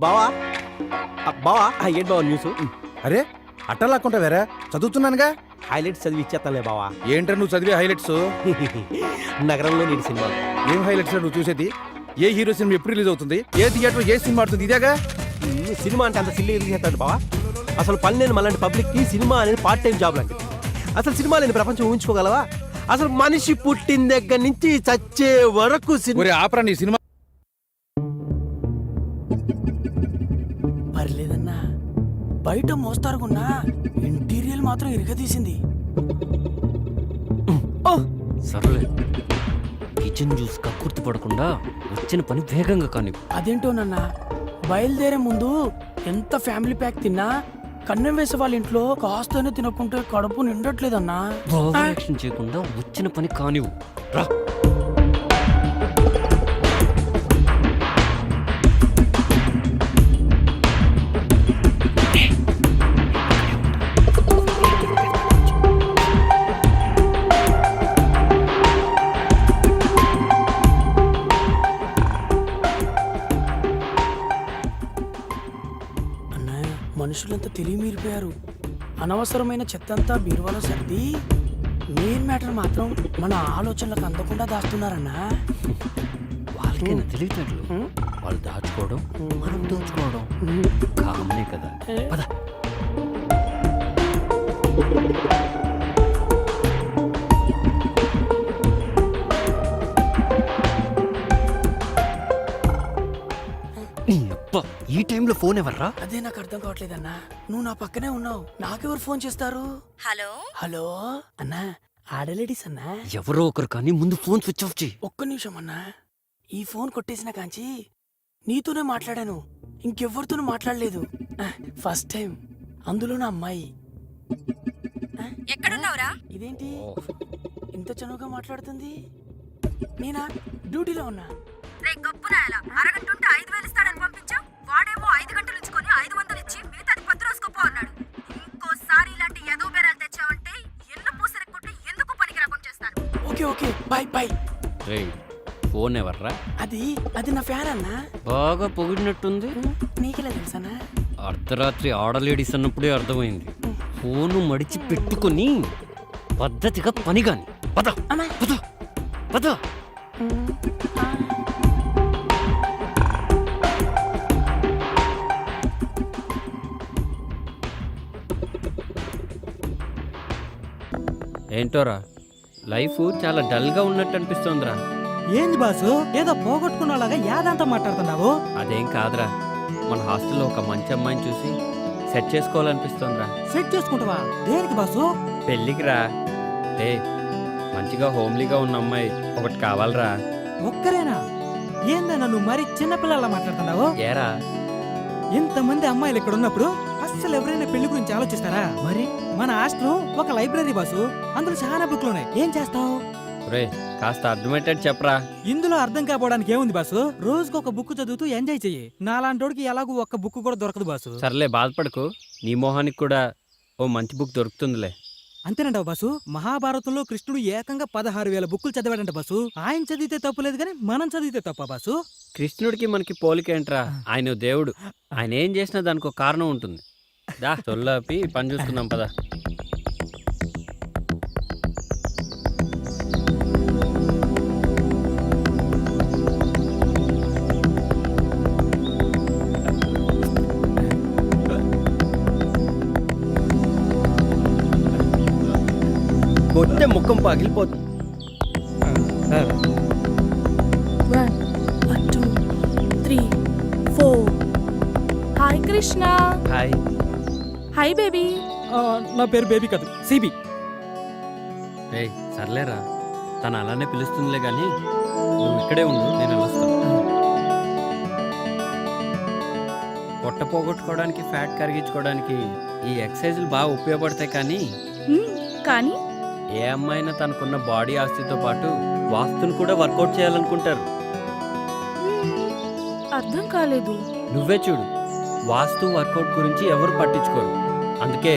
బావా బావా ఏంటి బావా న్యూస్? అరే అట్టలాక్కుంటా వేరే చదువుతున్నానుగా. హైలైట్స్ చదివి ఇచ్చేస్తానులే బావా. ఏంట్రా నువ్వు చదివే హైలైట్స్? నగరంలో నీటి సినిమా. ఏం హైలైట్స్ నువ్వు చూసేది? ఏ హీరో సినిమా ఎప్పుడు రిలీజ్ అవుతుంది, ఏ థియేటర్ ఏ సినిమా ఆడుతుంది, ఇదేగా. సినిమా అంటే అంత సిల్లీ చేస్తాడు బావా. అసలు పని లేని మళ్ళీ పబ్లిక్కి సినిమా అనేది పార్ట్ టైం జాబ్ లాంటిది. అసలు సినిమా లేని ప్రపంచం ఊహించుకోగలవా? అసలు మనిషి పుట్టిన దగ్గర నుంచి చచ్చే వరకు ఆపరా నీ సినిమా. పర్లేదన్నా, బయట మోస్తారుకున్నా ఇంటీరియల్ మాత్రం ఇరగదీసింది. సర్లే, కిచెన్ జ్యూస్ కక్కుర్తి పడకుండా వచ్చిన పని వేగంగా కానీ. అదేంటోనన్నా, బయలుదేరే ముందు ఎంత ఫ్యామిలీ ప్యాక్ తిన్నా కన్నం వేసే వాళ్ళ ఇంట్లో కాస్తనే తినకుంటే కడుపు నిండట్లేదన్నా. యాక్షన్ చేయకుండా వచ్చిన పని కానివ్వు రా. మనుషులంతా తెలివి మీరిపోయారు. అనవసరమైన చెత్తంతా బీరువాలో సర్ది మెయిన్ మ్యాటర్ మాత్రం మన ఆలోచనలకు అందకుండా దాస్తున్నారన్నా. వాళ్ళకైనా తెలియటట్లు వాళ్ళు దాచుకోవడం మనం దోచుకోవడం కామనే కదా. పద. ఈ టైంలో ఫోన్ ఎవర్రా? అదే నాకు అర్థం కావట్లేదన్నా. నువ్వు నా పక్కనే ఉన్నావు, నాకెవరు ఫోన్ చేస్తారు? హలో హలో అన్నా, ఆడలేడీస్ అన్నా. ఎవరో ఒకరు కానీ ముందు ఫోన్ స్విచ్ ఆఫ్ చేయి. ఒక్క నిమిషం అన్నా, ఈ ఫోన్ కొట్టేసిన కాంచి నీతోనే మాట్లాడాను, ఇంకెవ్వరితోనూ మాట్లాడలేదు. ఫస్ట్ టైం, అందులో నా అమ్మాయి. ఎక్కడున్నావురా? ఇదేంటి ఇంత చనువుగా మాట్లాడుతుంది? నేనా డ్యూటీలో ఉన్నా. రే గొప్పునాయలా, అరగంటుంటే 5,000 ఇస్తాడని పంపించావు. వాడేమో 5 గంటలు ఇచ్చుకొని 500 ఇచ్చి మిగతాది 10 రోజుకోపో అన్నాడు. ఇంకోసారి ఇలాంటి ఎదో బేరాలు తెచ్చావంటే ఎల్లు పూసరెక్కుంటే ఎందుకు పనికి రాకుండా చేస్తాను. Okay okay, bye bye. రేయ్, ఫోన్ ఎవర్రా? అది నా ఫ్యాన్ అన్నా. బాగా పొగిడినట్టుంది. నీకెలా తెలుసన్నా? అర్ధరాత్రి ఆడలేడీస్ అన్నప్పుడే అర్థమైంది. ఫోను మడిచి పెట్టుకుని పద్ధతిగా పని గాని. పద పద పద. ఏంటోరా, లైఫ్ చాలా డల్ గా ఉన్నట్టు అనిపిస్తోందిరా. ఏంది బాసు, ఏదో పోగొట్టుకున్నలాగా యాదంతా మాట్లాడుతున్నావు? అదేం కాదురా, మన హాస్టల్లో ఒక మంచి అమ్మాయిని చూసి సెట్ చేసుకోవాలనిపిస్తోందిరా. సెట్ చేసుకుంటావా? దేనికి బాసు? పెళ్ళికి రా. ఏ మంచిగా హోమ్లీగా ఉన్న అమ్మాయి ఒకటి కావాలరా. ఒక్కరేనా? ఏందన్నా నువ్వు మరి చిన్నపిల్లలా మాట్లాడుతున్నావు? ఏరా, ఇంతమంది అమ్మాయిలు ఇక్కడ ఉన్నప్పుడు అస్సలు ఎవరైనా పెళ్లి గురించి ఆలోచిస్తారా? మరి మన హాస్టల్ ఒక లైబ్రరీ బాసు, అందులో చాలా బుక్లు ఉన్నాయి. ఏం చేస్తావు? రే కాస్త అర్థమయ్యేటట్టు చెప్పరా. ఇందులో అర్థం కాపోవడానికి ఏముంది బాసు? రోజుకు ఒక బుక్ చదువుతూ ఎంజాయ్ చెయ్యి. నాలాంటోడికి ఎలాగూ ఒక్క బుక్ కూడా దొరకదు బాసు. సర్లే, బాధపడకు. నీ మొహానికి కూడా ఓ మంచి బుక్ దొరుకుతుందిలే. అంతేనంటావు బాసు? మహాభారతంలో కృష్ణుడు ఏకంగా 16,000 బుక్కులు చదివాడంట బాసు. ఆయన చదివితే తప్పులేదు కానీ మనం చదివితే తప్ప బాసు? కృష్ణుడికి మనకి పోలికేంట్రా? ఆయన దేవుడు. ఆయన ఏం చేసినా దానికి ఒక కారణం ఉంటుంది. దా చొల్లాపి పని చూసుకుందాం పద. కొట్టే ముఖం పగిలిపోతుంది. 1 2 3 4. Hi Krishna. Hi. Hi baby. నా పేరు బేబీ కాదు, సిబి. రే సర్లేరా, తను అలానే పిలుస్తుందిలే కానీ నువ్వు ఇక్కడే ఉండు, నేను వస్తాను. పొట్ట పోగొట్టుకోవడానికి, ఫ్యాట్ కరిగించుకోవడానికి ఈ ఎక్సర్సైజులు బాగా ఉపయోగపడతాయి. కానీ ఏ అమ్మాయినా తనకున్న బాడీ ఆస్తితో పాటు వాస్తును కూడా వర్కౌట్ చేయాలనుకుంటారు. అర్థం కాలేదు. నువ్వే చూడు, వాస్తు వర్కౌట్ గురించి ఎవరు పట్టించుకోరు. అందుకే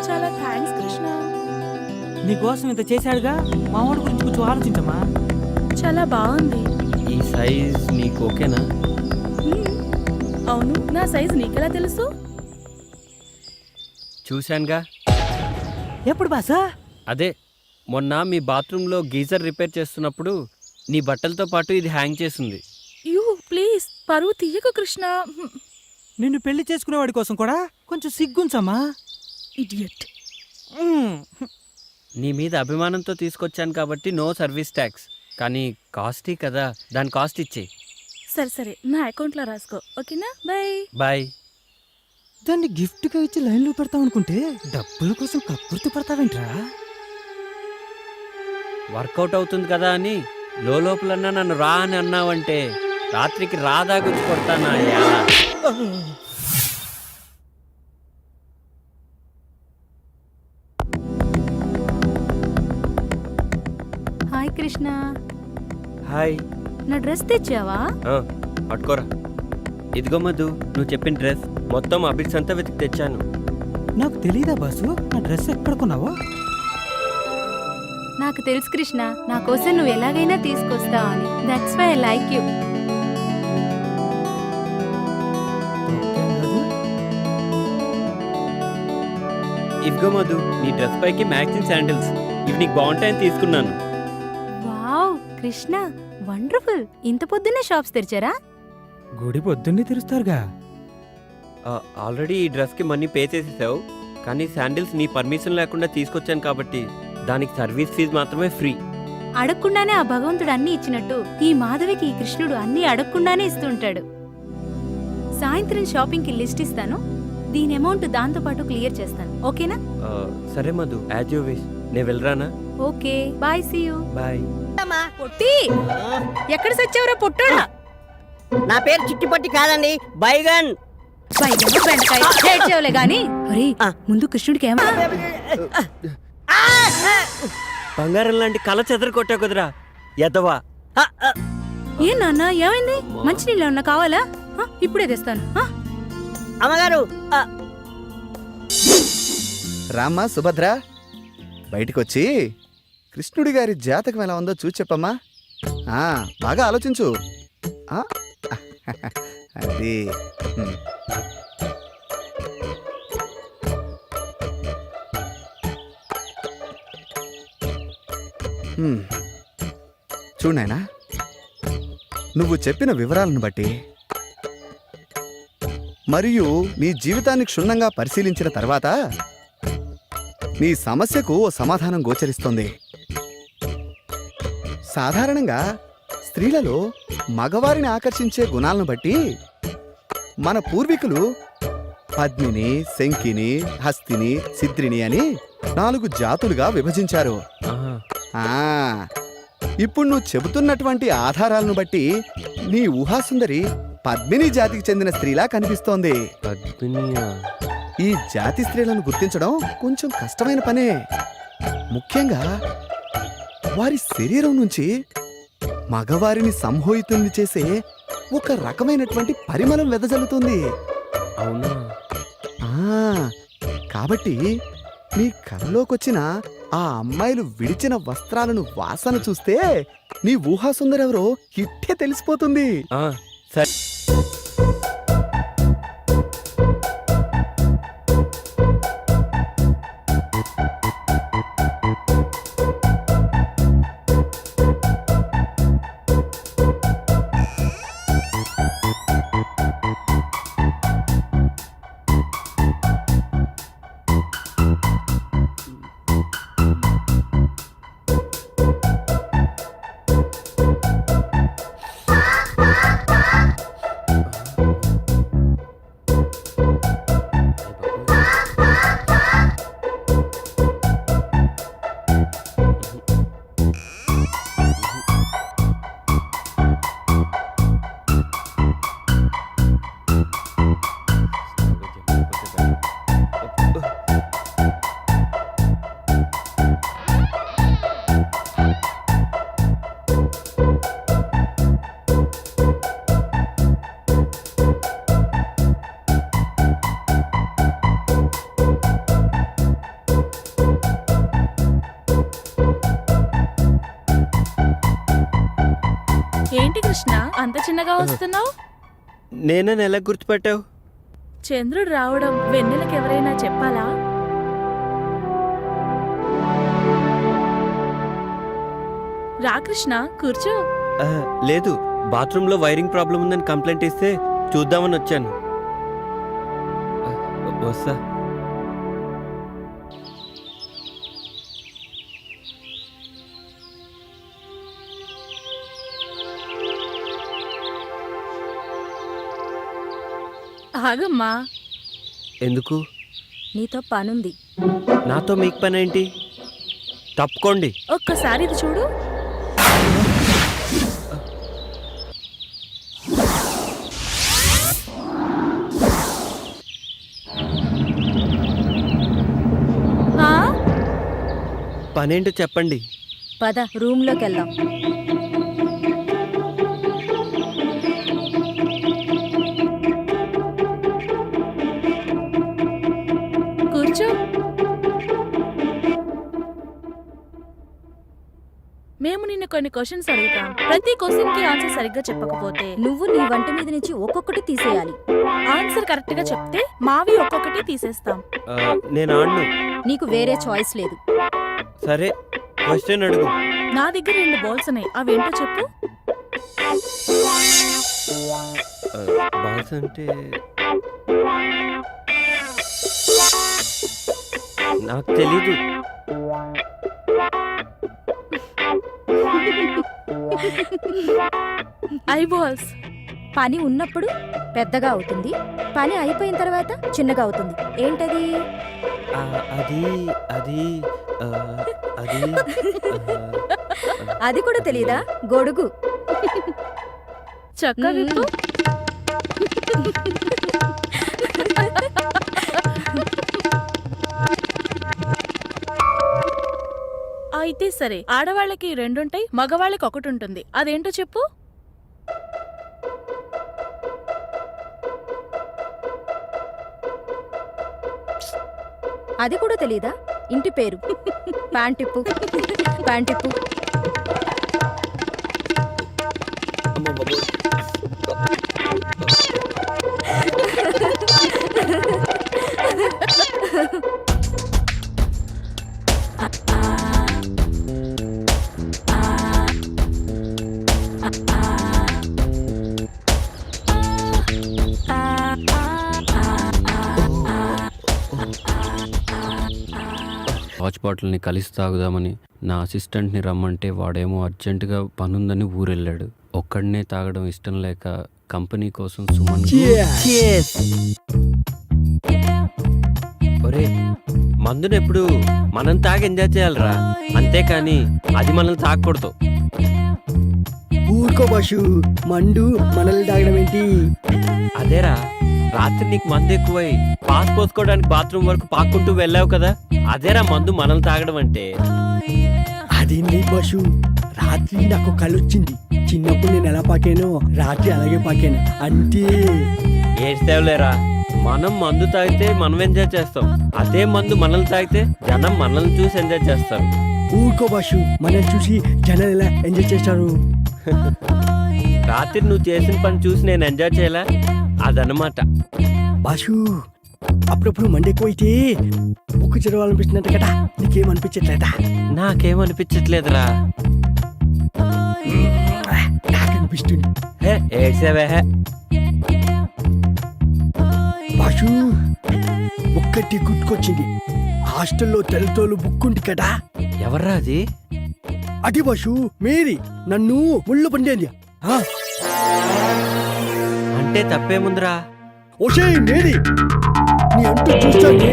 చాలా థ్యాంక్స్ కృష్ణ. నీకోసం ఇంత చేశాడుగా, మా వాడి గురించి కొంచెం ఆలోచించమ్మా. చాలా బాగుంది. ఈ సైజ్ నీకు ఓకేనా? అవును, నా సైజ్ నీకెలా తెలుసు? చూశానుగా. ఎప్పుడు బాసు? అదే మొన్న మీ బాత్రూంలో గీజర్ రిపేర్ చేస్తున్నప్పుడు నీ బట్టలతో పాటు ఇది హ్యాంగ్ చేసింది. యూ ప్లీజ్ పరువు తీయకు కృష్ణ. నిన్ను పెళ్లి చేసుకునేవాడి కోసం కూడా కొంచెం సిగ్గుంచమ్మా. ఇడియట్. నీ మీద అభిమానంతో తీసుకొచ్చాను కాబట్టి నో సర్వీస్ ట్యాక్స్. కానీ కాస్టీ కదా, దాని కాస్ట్ ఇచ్చేయి. సరే సరే, నా అకౌంట్లో రాసుకో. ఓకేనా? బాయ్. బాయ్. దాన్ని గిఫ్ట్గా ఇచ్చి లైన్లో పెడతావు అనుకుంటే డబ్బుల కోసం కక్కుర్తి పడతావేంట్రా? వర్కౌట్ అవుతుంది కదా అని లోపలన్నా నన్ను రా అని అన్నావంటే రాత్రికి రాదా గురించి కొడతానా? హాయ్ కృష్ణ. హాయ్. నా డ్రెస్ తెచ్చావా? పట్టుకోరా. ఇదిగో మధు, నువ్వు చెప్పిన డ్రెస్ మొత్తం అబిడ్స్ అంతా వెతికి తెచ్చాను. నాకు తెలీదా బాసు నా డ్రెస్ ఎక్కడ కొన్నావో? నాకు తెలుసు కృష్ణ, నా కోసం నువ్వు ఎలాగైనా తీసుకొస్తావు అని. That's why I like you. ఇదిగో మధు, నీ డ్రెస్ పైకి మ్యాచింగ్ శాండిల్స్. ఇవి నీకు బాగుంటాయని తీసుకున్నాను. Wow Krishna, wonderful. ఇంత పొద్దున్నే షాప్స్ తెరిచారా? గుడి పొద్దున్నే తెరుస్తారుగా. ఆల్రెడీ ఈ డ్రెస్కి మనీ పే చేసేసావు, కానీ శాండిల్స్ నీ పర్మిషన్ లేకుండా తీసుకొచ్చాను కాబట్టి దానికి సర్వీస్ ఫీజు మాత్రమే ఫ్రీ. అడగకుండానే ఆ భగవంతుడు అన్ని ఇచ్చినట్టు ఈ మాధవికి ఈ కృష్ణుడు అన్ని అడగకుండానే ఇస్తుంటాడు. సాయంత్రం షాపింగ్కి లిస్ట్ ఇస్తాను. దీని అమౌంట్ దాంతో పాటు క్లియర్ చేస్తాను. ఓకేనా? సరే మధు, యాజ్ యూ విష్. నేను వెళ్ళరానా? Okay bye, see you. Bye. పొట్టి, ఎక్కడ సచ్చావురా పొట్టోడా? నా పేరు చిట్టిపట్టి కాదండి, బైగన్. బయట బెండకాయ ఏడ్చేవులే గాని. ఒరే, ముందు కృష్ణుడికి ఏమో బంగారం లాంటి కళ చెదరు కొట్టావు కుదరా ఎదవా. ఏం నాన్న, ఏమైంది? మంచినీళ్ళు ఏమన్నా కావాలా? ఇప్పుడే తెస్తాను. అమ్మగారు, రామ్మా సుభద్ర, బయటికొచ్చి కృష్ణుడి గారి జాతకం ఎలా ఉందో చూసి చెప్పమ్మా. బాగా ఆలోచించు. ఆ, అది చూడు నాయనా, నువ్వు చెప్పిన వివరాలను బట్టి మరియు నీ జీవితాన్ని క్షుణ్ణంగా పరిశీలించిన తర్వాత నీ సమస్యకు ఓ సమాధానం గోచరిస్తోంది. సాధారణంగా స్త్రీలలో మగవారిని ఆకర్షించే గుణాలను బట్టి మన పూర్వీకులు పద్మిని, శంకిని, హస్తిని, సిద్రిని అని 4 జాతులుగా విభజించారు. ఇప్పుడు నువ్వు చెబుతున్నటువంటి ఆధారాలను బట్టి నీ ఊహాసుందరి పద్మిని జాతికి చెందిన స్త్రీలా కనిపిస్తోంది. ఈ జాతి స్త్రీలను గుర్తించడం కొంచెం కష్టమైన పనే. ముఖ్యంగా వారి శరీరం నుంచి మగవారిని సంమోహితుల్ని చేసే ఒక రకమైనటువంటి పరిమళం వెదజల్లుతుంది. అవునా? కాబట్టి నీ కళ్ళలోకొచ్చిన ఆ అమ్మాయిలు విడిచిన వస్త్రాలను వాసన చూస్తే నీ ఊహాసుందరెవరో ఇట్టే తెలిసిపోతుంది. సరే. ఏంటి కృష్ణ, అంత చిన్నగా వస్తున్నావు? నేనని ఎలా గుర్తుపెట్టావు? చంద్రుడు రావడం వెన్నెలకు ఎవరైనా చెప్పాలా? రాకృష్ణ కూర్చో. లేదు, బాత్రూంలో వైరింగ్ ప్రాబ్లం ఉందని కంప్లైంట్ ఇస్తే చూద్దామని వచ్చాను. వస్తా. ఆగమ్మా, ఎందుకు? నీతో పనుంది. నాతో మీకు పని ఏంటి? తప్పుకోండి. ఒక్కసారి ఇది చూడు. ఆ? పనేంటో చెప్పండి. పద రూమ్లోకి వెళ్దాం. కూర్చో. మేము నిన్ను కొన్ని క్వశ్చన్స్ అడుగుతాం. ప్రతి క్వశ్చన్ కి ఆన్సర్ సరిగ్గా చెప్పకపోతే నువ్వు నీ వంట మీద నుంచి ఒక్కొక్కటి తీసేయాలి. ఆన్సర్ కరెక్ట్ గా చెప్తే మావి ఒక్కొక్కటి తీసేస్తాం. నేను ఆడను. నీకు వేరే చాయిస్ లేదు. సరే, క్వశ్చన్ అడుగు. నా దగ్గర 2 బాల్స్ ఉన్నాయి, అవేంటో చెప్పు. బాల్స్ అంటే నాకు తెలీదు. I balls. పని ఉన్నప్పుడు పెద్దగా అవుతుంది, పని అయిపోయిన తర్వాత చిన్నగా అవుతుంది. ఏంటది? అది అది ఆ, అది అది కూడా తెలీదా? గొడుగు. చక్క విప్పు. అయితే సరే, ఆడవాళ్ళకి 2 ఉంటాయి, మగవాళ్ళకి 1 ఉంటుంది. అదేంటో చెప్పు. అది కూడా తెలీదా? ఇంటి పేరు. ప్యాంటిప్పు. ప్యాంటిప్పు. అమ్మ బాబోయ్. వాచ్ బాటిల్ని కలిసి తాగుదామని నా అసిస్టెంట్ని రమ్మంటే వాడేమో అర్జెంటుగా పనుందని ఊరెళ్ళాడు. ఒక్కడనే తాగడం ఇష్టం లేక కంపెనీ కోసం సుమన్ ఒరే, మందునెప్పుడు మనం తాగి ఎంజాయ్ చేయాలరా, అంతేకాని అది మనల్ని తాగకూడదు. ఊరుకో బాషు, మండు మనల్ని తాగడం ఏంటి? అదేరా, రాత్రి నీకు మందు ఎక్కువై పాస్ పోసుకోవడానికి బాత్రూమ్ వరకు పాక్కుంటూ వెళ్ళావు కదా, అదేరా మందు మనల్ని తాగడం అంటే. అదేంటి బాషు, రాత్రి నాకు కలొచ్చింది. చిన్నప్పుడు నేను ఎలా పాకానో రాత్రి అలాగే పాకాను అంతే. ఏడ్చేవులేరా, మనం మందు తాగితే మనం ఎంజాయ్ చేస్తాం, అదే మందు మనల్ని తాగితే జనం మనల్ని చూసి ఎంజాయ్ చేస్తారు. ఊరుకో బాషు, మనల్ని చూసి జనాలు ఎలా ఎంజాయ్ చేస్తారు? రాత్రి నువ్వు చేసిన పని చూసి నేను ఎంజాయ్ చేయాలా, అదనమాట. బాషు, అప్పుడప్పుడు మండి ఎక్కువైతే బుక్ చదవాలనిపిస్తున్నట్టు కదా, నీకేమనిపించట్లేదా? నాకేమనిపించట్లేదురా. నాకనిపిస్తుంది. హే ఏడ్సేవే. బాషు, ఒక్కటి గుర్తుకొచ్చింది. హాస్టల్లో తెల్లతోలు బుక్ ఉంది కదా, ఎవర్రా అది? అటి బాషు, మేరీ నన్ను ముళ్ళు పండేది. అంటే తప్పేముందిరా? ఓషే మేరీ, నీ అంటూ చూస్తానే.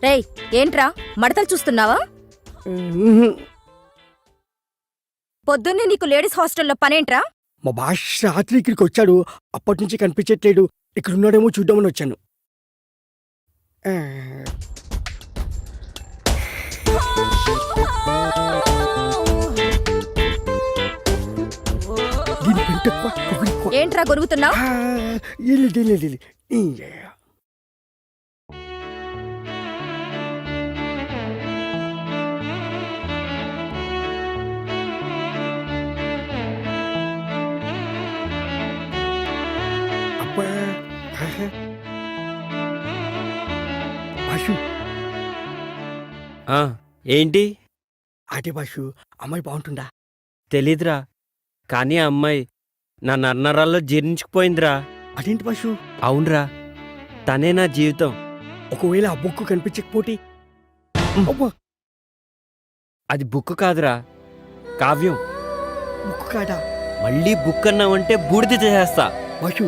రేయ్, ఏంట్రా మడతలు చూస్తున్నావా? పొద్దున్నే నీకు లేడీస్ హాస్టల్లో పనేంట్రా? మా బాష్ రాత్రి ఇక్కడికి వచ్చాడు, అప్పటి నుంచి కనిపించట్లేడు. ఇక్కడ ఉన్నాడేమో చూద్దామని వచ్చాను. ఆ, దీని పెంట ఎక్కువ, పొగరు ఎక్కువ. ఏంట్రా గొరుగుతున్నావు? ఆ, ఇల్లు. అబ్బా, ఆహా. బాషు, ఏంటి? ఆటే బాషు, అమ్మాయి బాగుంటుందా? తెలీదురా, కానీ ఆ అమ్మాయి నా నర్నరాల్లో జీర్ణించుకుపోయిందిరా. అదేంటి బాషు? అవునరా, తనే నా జీవితం. ఒకవేళ ఆ బుక్ కనిపించకపోతే? అబ్బా, అది బుక్ కాదురా, కావ్యం. బుక్ కాదా? మళ్ళీ బుక్ అన్నావంటే బూడిద చేసేస్తా. బాషు,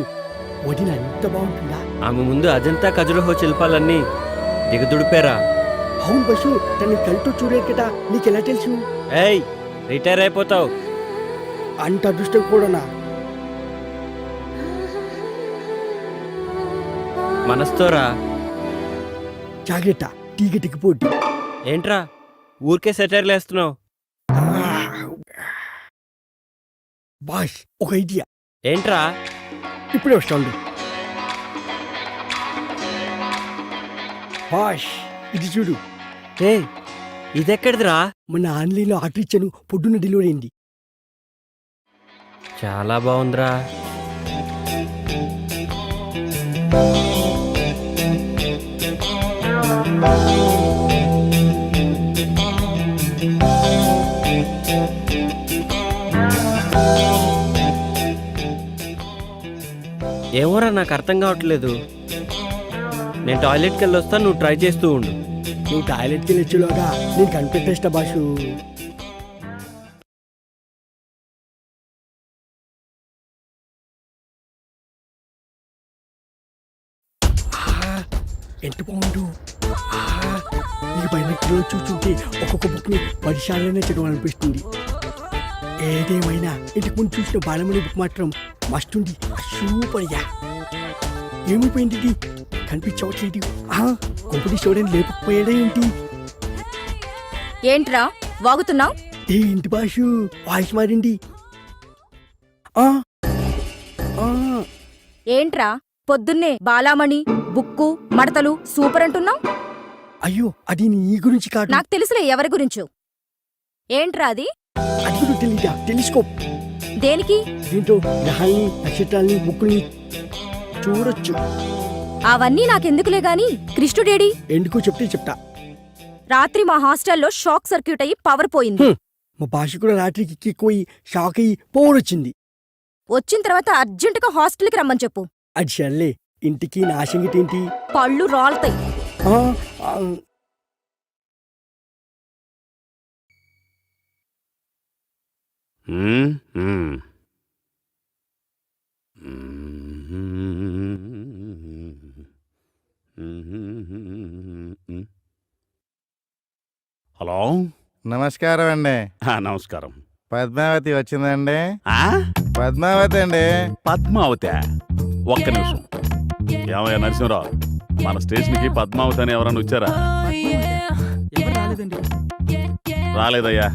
వదిన ఎంత బాగుంటుందా? ఆమె ముందు అజంతా ఖజురహో శిల్పాలన్నీ దిగదుడిపారా. అవును బస్సు, తనని కలితో చూడలేదు కదా, నీకెలా తెలుసు? ఏయ్, రిటైర్ అయిపోతావు. అంత అదృష్టం కూడానా? మనస్తోరా. జాగ్రత్త, టీగటికి పోటీ. ఏంట్రా ఊరికే సెటైర్లు వేస్తున్నావు? బాష్, ఒక ఐడియా. ఏంట్రా? ఇప్పుడే వస్తాండు. బాష్, ఇది చూడు. ఏ, ఇదెక్కడిదిరా? మన ఆన్లైన్లో ఆర్డర్ ఇచ్చాను, పొద్దున్న డెలివరీ అయింది. చాలా బాగుందిరా. ఏమోరా, నాకు అర్థం కావట్లేదు. నేను టాయిలెట్కి వెళ్ళి వస్తాను, నువ్వు ట్రై చేస్తూ ఉండు. నువ్వు టాయిలెట్కి వెళ్ళొచ్చులోగా నేను కనిపెట్టేస్తా బాషు. ఎంత బాగుండు. ఈ బైనెక్లో చూస్తుంటే ఒక్కొక్క బుక్ని 10 సార్లనే చదవాలనిపిస్తుంది. ఏదేమైనా ఇంటికి ముందు చూసిన బాలమణి బుక్ మాత్రం మస్తుంది. సూపర్గా. ఏమైపోయింది ఇది? కనిపించవట్లేదు. కొంపటి చూడని లేకపోయాడా ఏంటి? ఏంట్రా వాగుతున్నావు? ఏంటి బాషు, వాయిస్ మారింది. ఏంట్రా పొద్దున్నే బాలామణి బుక్కు మడతలు సూపర్ అంటున్నావు? అయ్యో, అది నీ గురించి కాదు. నాకు తెలుసులే ఎవరి గురించో. ఏంట్రా అది? అది కూడా తెలీదా? టెలిస్కోప్. దేనికి? దీంతో గ్రహాల్ని, నక్షత్రాల్ని, బుక్కుల్ని చూడొచ్చు. అవన్నీ నాకెందుకులే గాని కృష్ణుడేడి? ఎందుకో చెప్తే చెప్తా. రాత్రి మా హాస్టల్లో షాక్ సర్క్యూట్ అయ్యి పవర్ పోయింది. మా భాష కూడా రాత్రికి ఎక్కిపోయి షాక్ అయ్యి పోవడొచ్చింది. వచ్చిన తర్వాత అర్జెంటుగా హాస్టల్కి రమ్మని చెప్పు. అది సర్లే, ఇంటికి నా సంగతి ఏంటి? పళ్ళు రాలుతాయి. ఆ, ఆ, హలో, నమస్కారం అండి. నమస్కారం. పద్మావతి వచ్చిందండి? ఆ? పద్మావతి అండి. పద్మావతి, ఒక్క నిమిషం. ఏమయ్యా నరసింహరావు, మన స్టేషన్కి పద్మావతి అని ఎవరన్నా వచ్చారా? ఎవరు రాలేదండి. రాలేదయ్యా.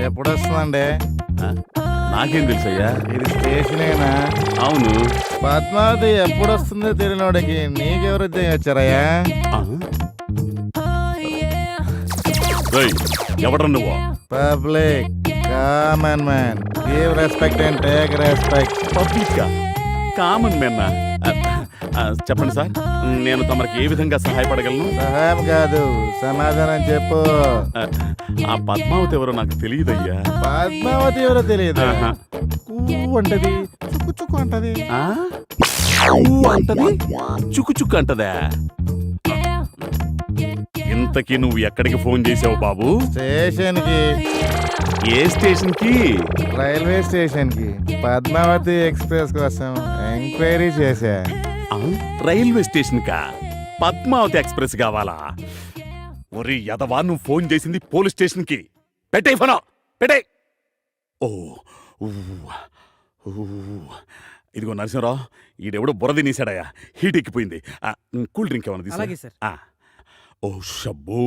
ఎప్పుడు వస్తుందండి? ఆ? నాకేం తెలుసయ్యా. ఇది స్టేషనేనా? అవును. పద్మావతి ఎప్పుడు వస్తుందో తెలియనోడికి నీకెవరు వచ్చారయ్యా? ఆ? ఏయ్, ఎవడ్రా నువ్వు? Public, common man, give respect and take respect. Public common మెన్నా. చెప్పండి సార్, నేను తమరికి ఏ విధంగా సహాయపడగలను? సహాయం కాదు, సమాధానం చెప్పు. ఆ పద్మావతి ఎవరో నాకు తెలియదయ్యా. పద్మావతి ఎవరో తెలియదు. ఆహా. అంటది, చుక్కు చుక్కు అంటది. ఆ? ఊ అంటది, చుక్కు చుక్కు అంటదా? ఇంతకీ నువ్వు ఎక్కడికి ఫోన్ చేసావు బాబు? స్టేషన్ కి. ఏ స్టేషన్ కి? రైల్వే స్టేషన్ కి పద్మావతి ఎక్స్ప్రెస్ కోసం ఎంక్వైరీ చేశా. రైల్వే స్టేషన్ కా? పద్మావతి ఎక్స్ప్రెస్ కావాలా? ఒరి యదవా, నువ్వు ఫోన్ చేసింది పోలీస్ స్టేషన్ కి. పెట్టే ఫోన్, పెట్టే. ఓ ఊ, ఊ. ఇదిగో నరసింహరావు ఈడెవడో బురద నీసాడయా హీట్ ఎక్కిపోయింది కూల్ డ్రింక్ ఏమన్నా అలాగే తీసుకురా సార్. ఓ షబ్బో